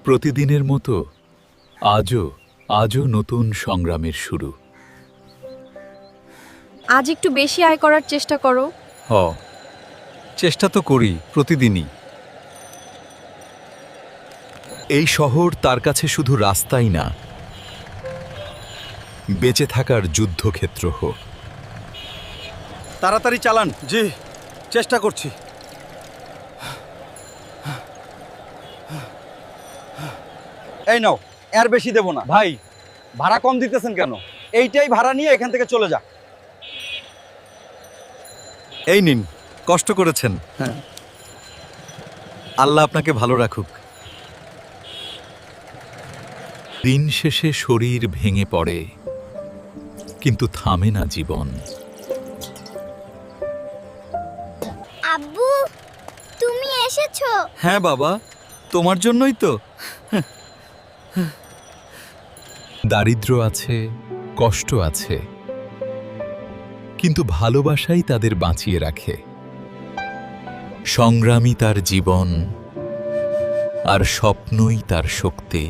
প্রতিদিনের মতো আজও নতুন সংগ্রামের শুরু। আজ একটু বেশি আয় করার চেষ্টা করো। চেষ্টা তো করি প্রতিদিনই। এই শহর তার কাছে শুধু রাস্তাই না, বেঁচে থাকার যুদ্ধক্ষেত্র হোক। তাড়াতাড়ি চালান। জি, চেষ্টা করছি। এই নাও, এর বেশি দেব না। ভাই, ভাড়া কম দিতেছেন কেন? এইটাই ভাড়া নিয়ে এখান থেকে চলে যা। এই নিন, কষ্ট করেছেন। আল্লাহ আপনাকে ভালো রাখুক। দিন শেষে শরীর ভেঙে পড়ে, কিন্তু থামে না জীবন। আব্বু, তুমি এসেছো? হ্যাঁ বাবা, তোমার জন্যই তো। দারিদ্র্য আছে, কষ্ট আছে, কিন্তু ভালোবাসাই তাদের বাঁচিয়ে রাখে। সংগ্রামী তার জীবন, আর স্বপ্নই তার শক্তি।